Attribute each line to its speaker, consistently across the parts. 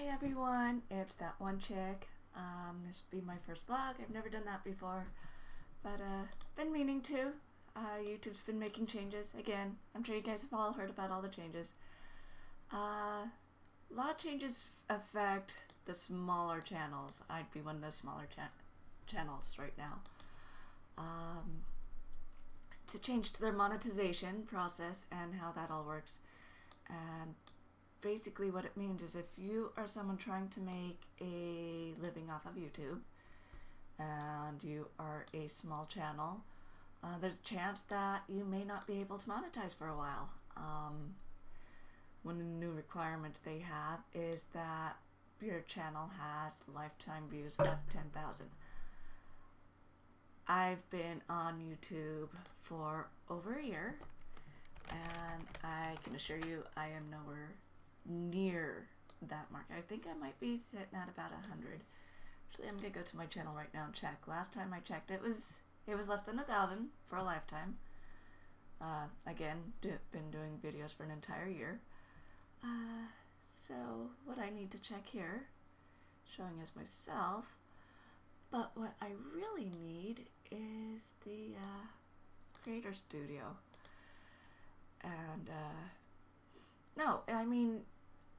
Speaker 1: Hi everyone, it's that one chick. This will be my first vlog. I've never done that before, but been meaning to. YouTube's been making changes again. I'm sure you guys have all heard about all the changes. A lot of changes affect the smaller channels. I'd be one of those smaller channels right now. To change to their monetization process and how that all works. And basically what it means is if you are someone trying to make a living off of YouTube and you are a small channel, there's a chance that you may not be able to monetize for a while. One of the new requirements they have is that your channel has lifetime views of 10,000. I've been on YouTube for over a year, and I can assure you I am nowhere near that mark. I think I might be sitting at about 100. Actually, I'm gonna go to my channel right now and check. Last time I checked, it was less than 1,000 for a lifetime. Again, been doing videos for an entire year. So what I need to check here, showing as myself, but what I really need is the Creator Studio. And no, I mean,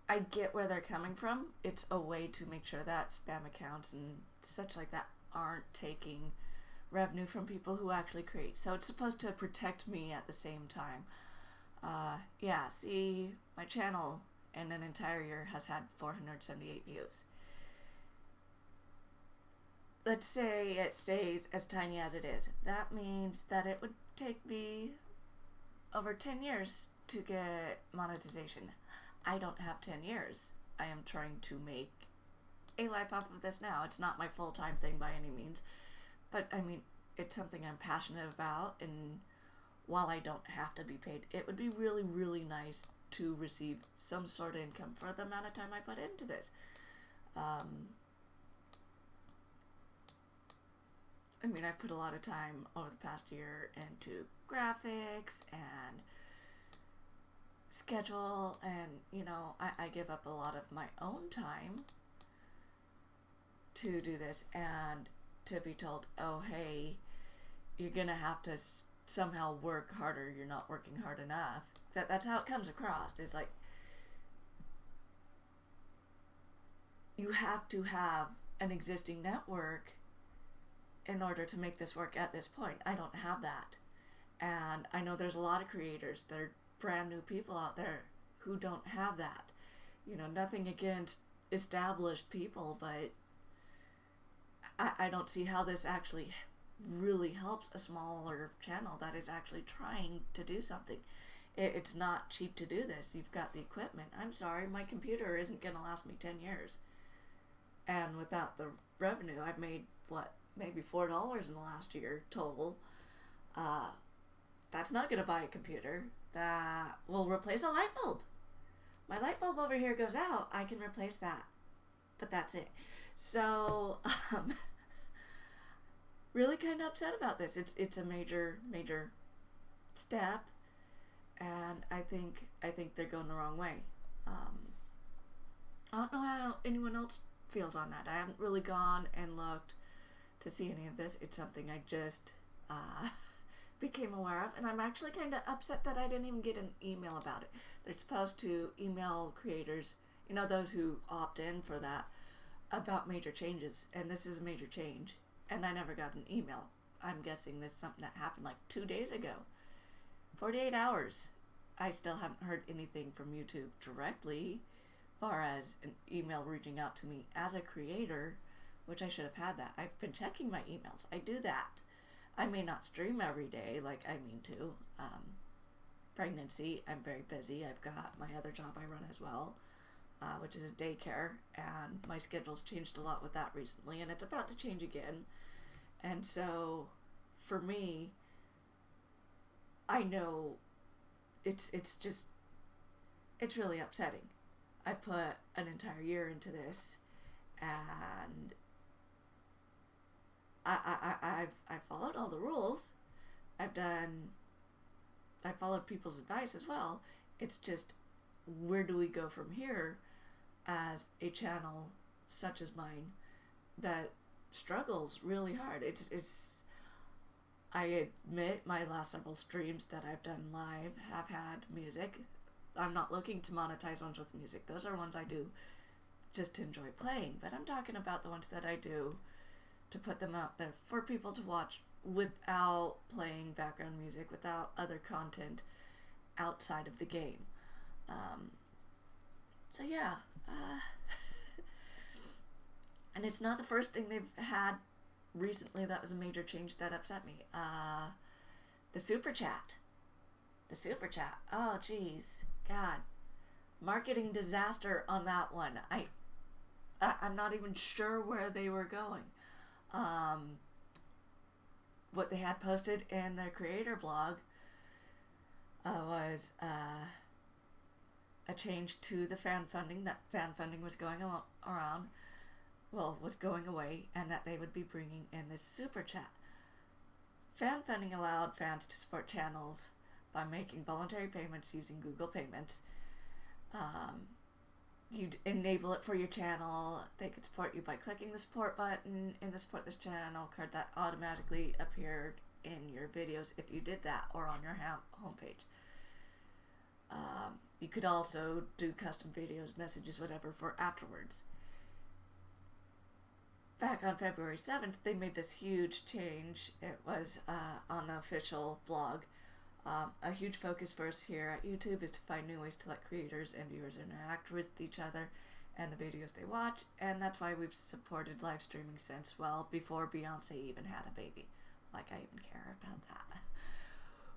Speaker 1: I get where they're coming from. It's a way to make sure that spam accounts and such like that aren't taking revenue from people who actually create. So it's supposed to protect me at the same time. Yeah, see, my channel in an entire year has had 478 views. Let's say it stays as tiny as it is. That means that it would take me over 10 years to get monetization. I don't have 10 years. I am trying to make a life off of this now. It's not my full-time thing by any means, but I mean, it's something I'm passionate about, and while I don't have to be paid, it would be really, really nice to receive some sort of income for the amount of time I put into this. I mean, I've put a lot of time over the past year into graphics and schedule, and you know, I give up a lot of my own time to do this, and to be told, oh hey, you're gonna have to somehow work harder, you're not working hard enough. That's how it comes across. It's like you have to have an existing network in order to make this work at this point. I don't have that. And I know there's a lot of creators, there are brand new people out there who don't have that. You know, nothing against established people, but I don't see how this actually really helps a smaller channel that is actually trying to do something. It's not cheap to do this. You've got the equipment. I'm sorry, my computer isn't going to last me 10 years. And without the revenue, I've made, what, maybe $4 in the last year total. That's not going to buy a computer. That will replace a light bulb. My light bulb over here goes out. I can replace that. But that's it. So, really kind of upset about this. It's a major step, and I think they're going the wrong way. I don't know how anyone else feels on that. I haven't really gone and looked to see any of this. It's something I just became aware of, and I'm actually kind of upset that I didn't even get an email about it. They're supposed to email creators, you know, those who opt in for that, about major changes, and this is a major change, and I never got an email. I'm guessing this is something that happened like 2 days ago. 48 hours. I still haven't heard anything from YouTube directly, far as an email reaching out to me as a creator, which I should have had that. I've been checking my emails. I do that. I may not stream every day like I mean to. Pregnancy, I'm very busy. I've got my other job I run as well, which is a daycare, and my schedule's changed a lot with that recently, and it's about to change again. And so, for me, I know it's really upsetting. I put an entire year into this, and I've followed all the rules. I followed people's advice as well. It's just, where do we go from here? as a channel such as mine that struggles really hard. It's I admit my last several streams that I've done live have had music. I'm not looking to monetize ones with music. Those are ones I do just to enjoy playing. But I'm talking about the ones that I do to put them out there for people to watch without playing background music, without other content outside of the game. So yeah. And it's not the first thing they've had recently that was a major change that upset me. The super chat. Oh, geez. God. Marketing disaster on that one. I'm not even sure where they were going. What they had posted in their creator blog was a change to the fan funding, that fan funding was going around, was going away, and that they would be bringing in this super chat. Fan funding allowed fans to support channels by making voluntary payments using Google Payments. You'd enable it for your channel. They could support you by clicking the support button in the support this channel card that automatically appeared in your videos if you did that, or on your homepage. You could also do custom videos, messages, whatever for afterwards. Back on February 7th, they made this huge change. It was on the official blog. A huge focus for us here at YouTube is to find new ways to let creators and viewers interact with each other and the videos they watch, and that's why we've supported live streaming since, well, before Beyonce even had a baby. Like I even care about that.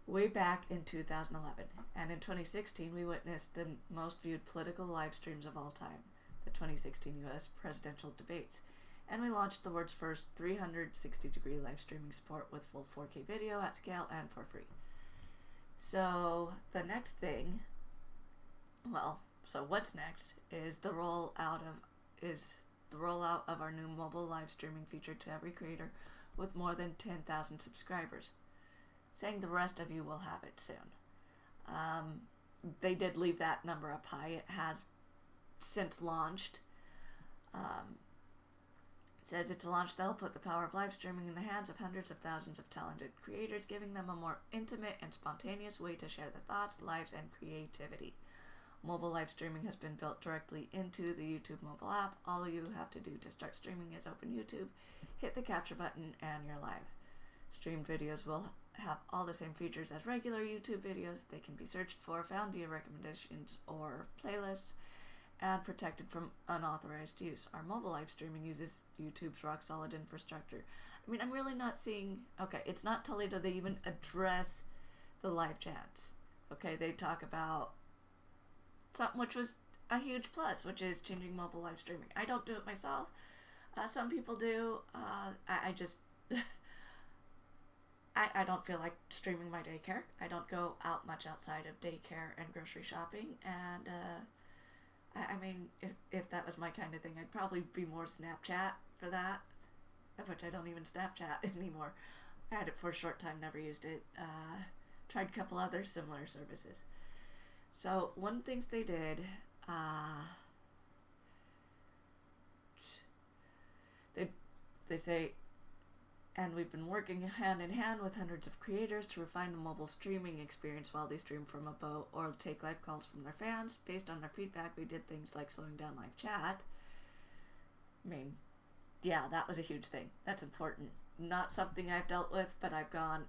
Speaker 1: Way back in 2011, and in 2016 we witnessed the most viewed political live streams of all time, the 2016 US presidential debates, and we launched the world's first 360-degree live streaming support with full 4K video at scale and for free. So the next thing, so what's next is the rollout of our new mobile live streaming feature to every creator with more than 10,000 subscribers, saying the rest of you will have it soon. They did leave that number up high. It has since launched. Says it's launched, they'll put the power of live streaming in the hands of hundreds of thousands of talented creators, giving them a more intimate and spontaneous way to share their thoughts, lives, and creativity. Mobile live streaming has been built directly into the YouTube mobile app. All you have to do to start streaming is open YouTube, hit the capture button, and you're live. Streamed videos will have all the same features as regular YouTube videos. They can be searched for, found via recommendations or playlists, and protected from unauthorized use. Our mobile live streaming uses YouTube's rock-solid infrastructure. I mean, I'm really not seeing... Okay, it's not till later they even address the live chats. Okay, they talk about something which was a huge plus, which is changing mobile live streaming. I don't do it myself. Some people do. I just... I don't feel like streaming my daycare. I don't go out much outside of daycare and grocery shopping, and... I mean, if that was my kind of thing, I'd probably be more Snapchat for that, of which I don't even Snapchat anymore. I had it for a short time, never used it. Tried a couple other similar services. So, one of the things they did, they say, and we've been working hand in hand with hundreds of creators to refine the mobile streaming experience while they stream from a boat or take live calls from their fans. Based on their feedback, we did things like slowing down live chat. I mean, yeah, that was a huge thing. That's important. Not something I've dealt with, but I've gone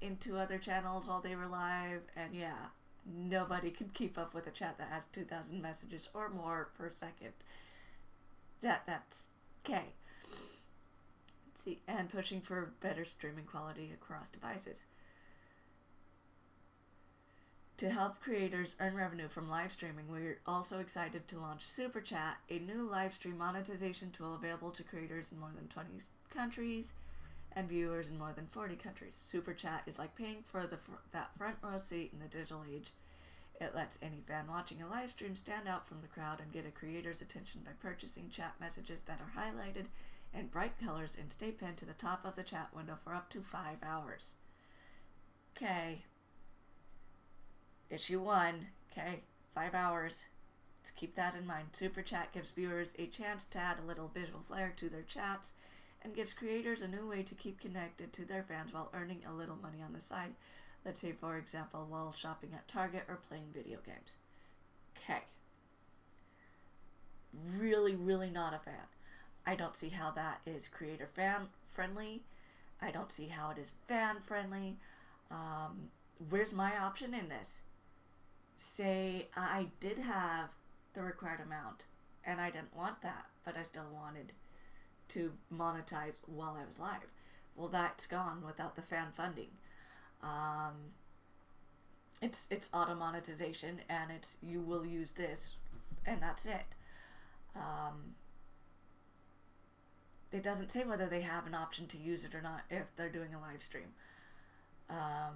Speaker 1: into other channels while they were live, and yeah, nobody can keep up with a chat that has 2,000 messages or more per second. That's okay. And pushing for better streaming quality across devices. To help creators earn revenue from live streaming, we're also excited to launch Super Chat, a new live stream monetization tool available to creators in more than 20 countries and viewers in more than 40 countries. Super Chat is like paying for that front row seat in the digital age. It lets any fan watching a live stream stand out from the crowd and get a creator's attention by purchasing chat messages that are highlighted in bright colors and stay pinned to the top of the chat window for up to 5 hours. Okay. Issue 1. Okay. 5 hours. Let's keep that in mind. Super Chat gives viewers a chance to add a little visual flair to their chats and gives creators a new way to keep connected to their fans while earning a little money on the side. Let's say, for example, while shopping at Target or playing video games. Okay. Really, really not a fan. I don't see how that is creator fan friendly. I don't see how it is fan friendly. Where's my option in this? Say I did have the required amount and I didn't want that, but I still wanted to monetize while I was live. Well, that's gone without the fan funding. It's auto monetization, and it's you will use this, and that's it. It doesn't say whether they have an option to use it or not if they're doing a live stream. I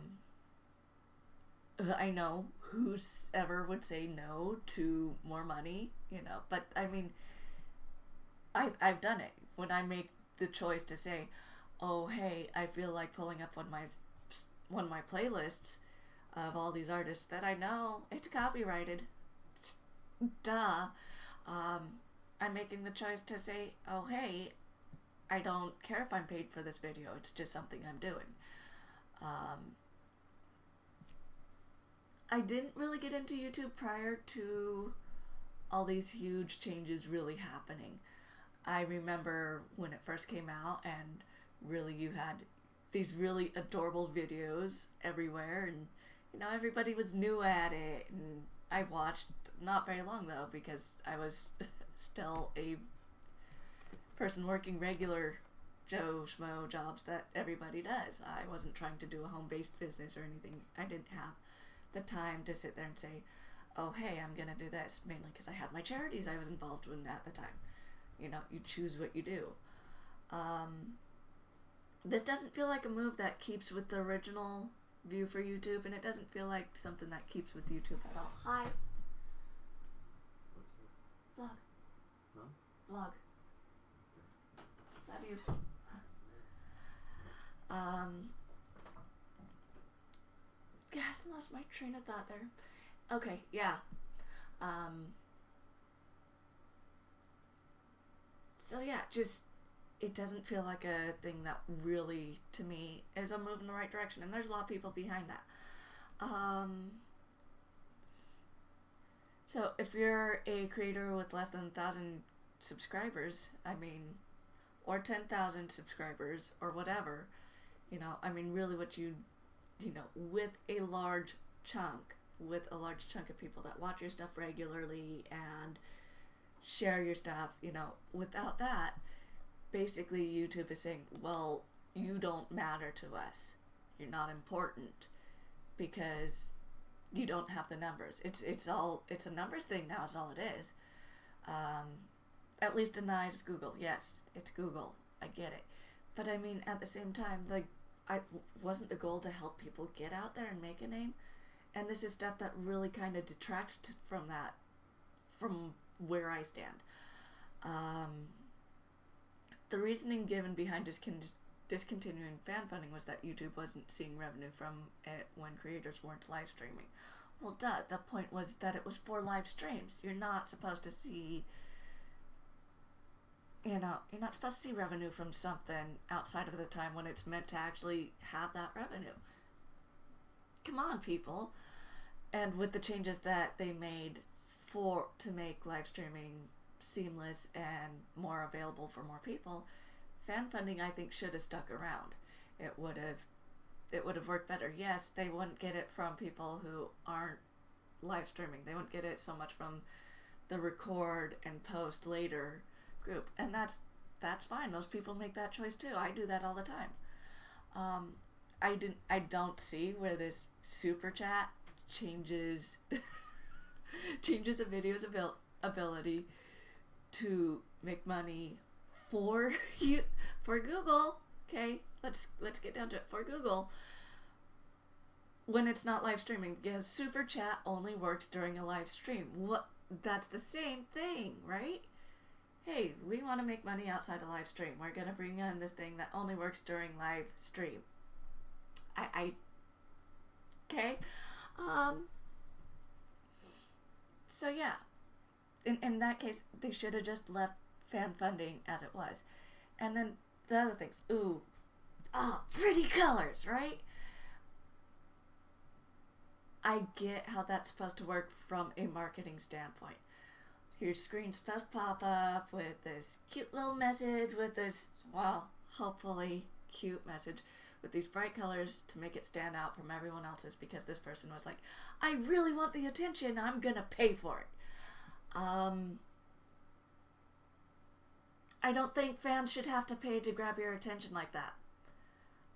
Speaker 1: know whoever would say no to more money, but I mean, I've done it. When I make the choice to say, oh, hey, I feel like pulling up one of my playlists of all these artists that I know, it's copyrighted. Duh. I'm making the choice to say, oh, hey, I don't care if I'm paid for this video. It's just something I'm doing. I didn't really get into YouTube prior to all these huge changes really happening. I remember when it first came out, and really you had these really adorable videos everywhere, and everybody was new at it, and I watched not very long though, because I was still a person working regular Joe Schmo jobs that everybody does. I wasn't trying to do a home-based business or anything. I didn't have the time to sit there and say, oh, hey, I'm gonna do this, mainly because I had my charities I was involved in at the time. You choose what you do. This doesn't feel like a move that keeps with the original view for YouTube, and it doesn't feel like something that keeps with YouTube at all. Hi. Vlog.
Speaker 2: Huh?
Speaker 1: Vlog. Love you. God, I lost my train of thought there. Okay, yeah. So yeah, just it doesn't feel like a thing that really, to me, is a move in the right direction, and there's a lot of people behind that. So if you're a creator with less than 1,000 subscribers, or 10,000 subscribers, or whatever, really what with a large chunk of people that watch your stuff regularly and share your stuff, without that, basically YouTube is saying, well, you don't matter to us. You're not important because you don't have the numbers. It's a numbers thing now is all it is. At least in the eyes of Google. Yes, it's Google. I get it. But at the same time, wasn't the goal to help people get out there and make a name? And this is stuff that really kind of detracts from that, from where I stand. The reasoning given behind discontinuing fan funding was that YouTube wasn't seeing revenue from it when creators weren't live streaming. Well, duh, the point was that it was for live streams. You're not supposed to see, you're not supposed to see revenue from something outside of the time when it's meant to actually have that revenue. Come on, people. And with the changes that they made to make live streaming seamless and more available for more people, fan funding, I think, should have stuck around. It would have worked better. Yes, they wouldn't get it from people who aren't live streaming. They wouldn't get it so much from the record and post later group, and that's fine. Those people make that choice too. I do that all the time. I don't see where this super chat changes a video's ability to make money for Google. Okay, let's get down to it. For Google, when it's not live streaming, because super chat only works during a live stream. That's the same thing, right? Hey, we want to make money outside a live stream. We're gonna bring on this thing that only works during live stream. Okay. So yeah, in that case, they should have just left fan funding as it was. And then the other things, pretty colors, right? I get how that's supposed to work from a marketing standpoint. Your screen's supposed to pop up with this cute little message, with this, well, hopefully cute message, with these bright colors to make it stand out from everyone else's, because this person was like, I really want the attention, I'm gonna pay for it. I don't think fans should have to pay to grab your attention like that.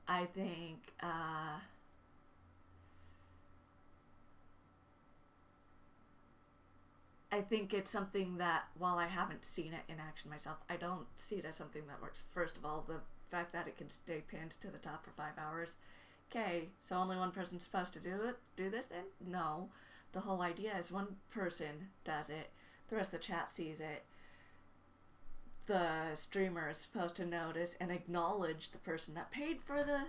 Speaker 1: I think, it's something that, while I haven't seen it in action myself, I don't see it as something that works. First of all, the fact that it can stay pinned to the top for 5 hours. Okay, so only one person's supposed to do this then? No. The whole idea is one person does it, the rest of the chat sees it. The streamer is supposed to notice and acknowledge the person that paid for the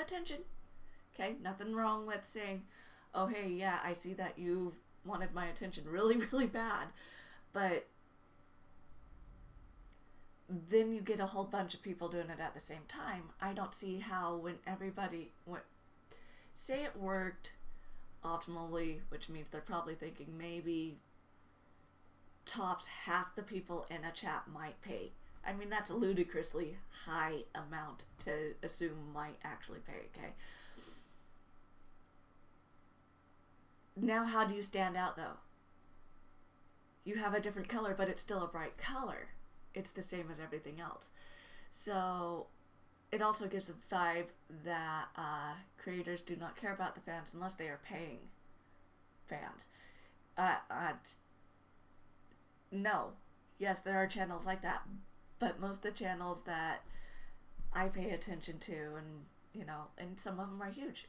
Speaker 1: attention. Okay, nothing wrong with saying, oh hey, yeah, I see that you wanted my attention really, really bad. But then you get a whole bunch of people doing it at the same time. I don't see how, when say it worked optimally, which means they're probably thinking maybe tops half the people in a chat might pay. I mean, that's a ludicrously high amount to assume might actually pay, okay? Now, how do you stand out, though? You have a different color, but it's still a bright color. It's the same as everything else. So it also gives the vibe that creators do not care about the fans unless they are paying fans. No. Yes, there are channels like that, but most of the channels that I pay attention to, and some of them are huge,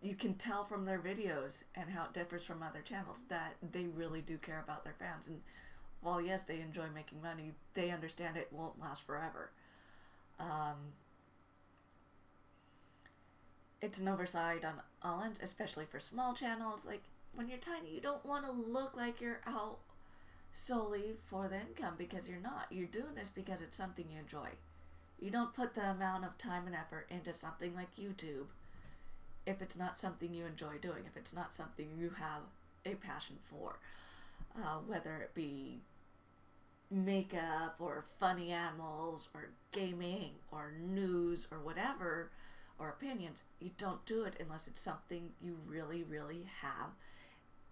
Speaker 1: you can tell from their videos and how it differs from other channels that they really do care about their fans. And while yes, they enjoy making money, they understand it won't last forever. It's an oversight on all ends, especially for small channels. Like, when you're tiny, you don't want to look like you're out solely for the income, because you're not. You're doing this because it's something you enjoy. You don't put the amount of time and effort into something like YouTube if it's not something you enjoy doing, if it's not something you have a passion for, whether it be makeup or funny animals or gaming or news or whatever, or opinions. You don't do it unless it's something you really, really have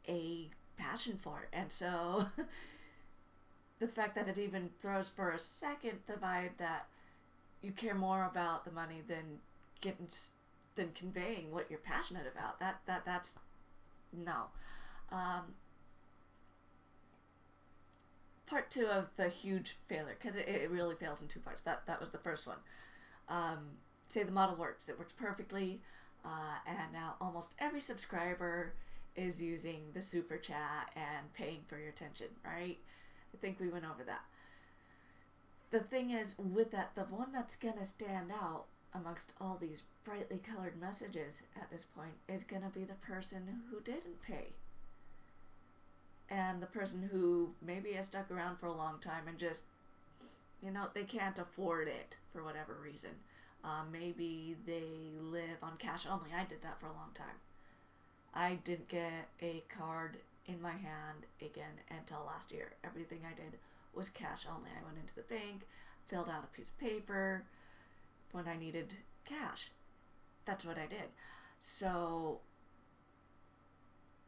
Speaker 1: a passion for. And so the fact that it even throws for a second the vibe that you care more about the money than conveying what you're passionate about, that's no. Part 2 of the huge failure, because it really fails in 2 parts. That was the first one. Say the model works. It works perfectly, and now almost every subscriber is using the super chat and paying for your attention, right? I think we went over that. The thing is, with that, the one that's gonna stand out amongst all these brightly colored messages at this point is gonna be the person who didn't pay. And the person who maybe has stuck around for a long time and just, they can't afford it for whatever reason. Maybe they live on cash only. I did that for a long time. I didn't get a card in my hand again until last year. Everything I did was cash only. I went into the bank, filled out a piece of paper when I needed cash. That's what I did. So,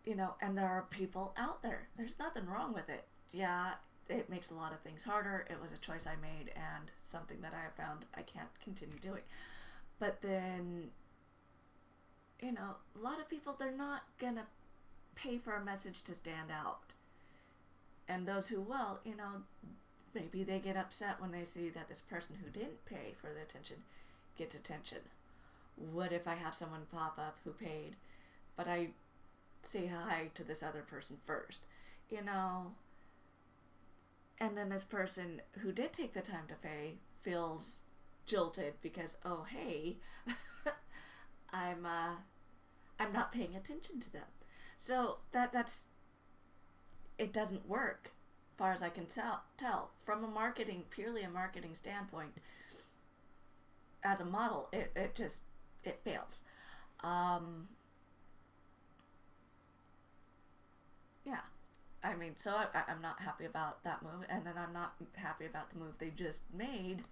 Speaker 1: and there are people out there. There's nothing wrong with it. Yeah, it makes a lot of things harder. It was a choice I made and something that I have found I can't continue doing. But then, a lot of people, they're not gonna pay for a message to stand out. And those who will, maybe they get upset when they see that this person who didn't pay for the attention gets attention. What if I have someone pop up who paid, but I say hi to this other person first, and then this person who did take the time to pay feels jilted because, oh hey, I'm not paying attention to them. So that's it doesn't work, as far as I can tell from a purely a marketing standpoint. As a model, it just it fails. Um, yeah, I mean, so I'm not happy about that move, and then I'm not happy about the move they just made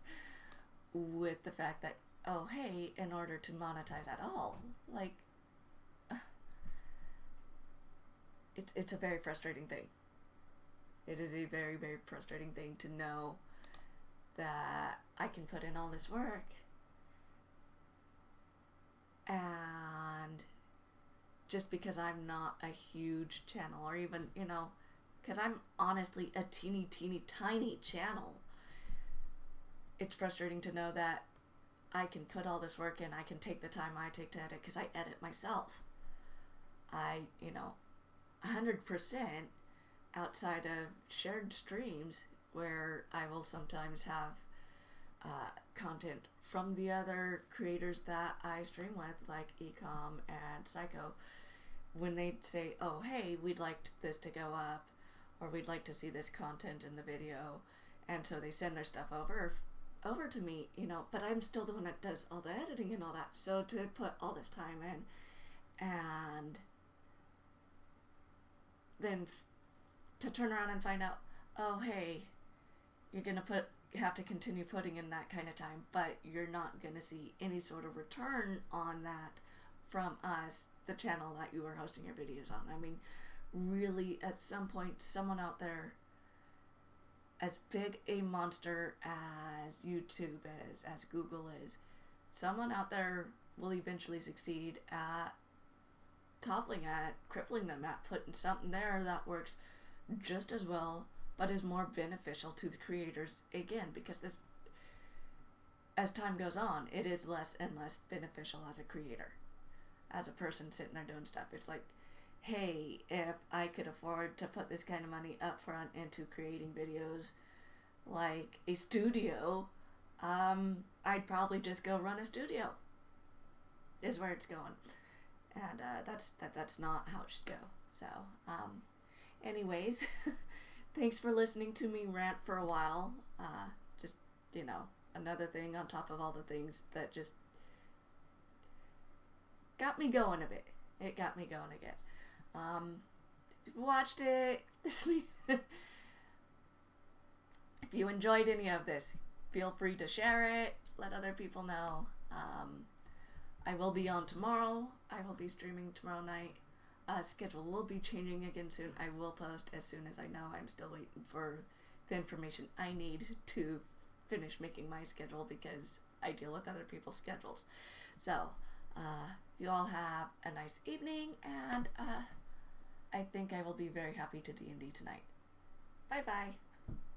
Speaker 1: with the fact that, oh hey, in order to monetize at all, like, it's a very frustrating thing. It is a very, very frustrating thing to know that I can put in all this work and just because I'm not a huge channel, or even, because I'm honestly a teeny, teeny, tiny channel, it's frustrating to know that I can put all this work in, I can take the time I take to edit, because I edit myself. 100% outside of shared streams where I will sometimes have content from the other creators that I stream with, like Ecom and Psycho, when they say, oh hey, we'd like this to go up, or we'd like to see this content in the video, and so they send their stuff over to me, but I'm still the one that does all the editing and all that. So to put all this time in, and then to turn around and find out, oh hey, you're gonna have to continue putting in that kind of time, but you're not gonna see any sort of return on that from us, the channel that you are hosting your videos on. I mean, really, at some point, someone out there, as big a monster as YouTube is, as Google is, someone out there will eventually succeed at crippling them, at putting something there that works just as well, but is more beneficial to the creators, again, because this, as time goes on, it is less and less beneficial as a creator, as a person sitting there doing stuff. It's like, hey, if I could afford to put this kind of money up front into creating videos like a studio, I'd probably just go run a studio, is where it's going. And that's not how it should go. So, anyways, thanks for listening to me rant for a while. Just, another thing on top of all the things that just got me going a bit. It got me going again. If you watched it this week, if you enjoyed any of this, feel free to share it, let other people know. I will be on tomorrow. I will be streaming tomorrow night. Schedule will be changing again soon. I will post as soon as I know. I'm still waiting for the information I need to finish making my schedule, because I deal with other people's schedules. So, you all have a nice evening, and I think I will be very happy to D&D tonight. Bye-bye.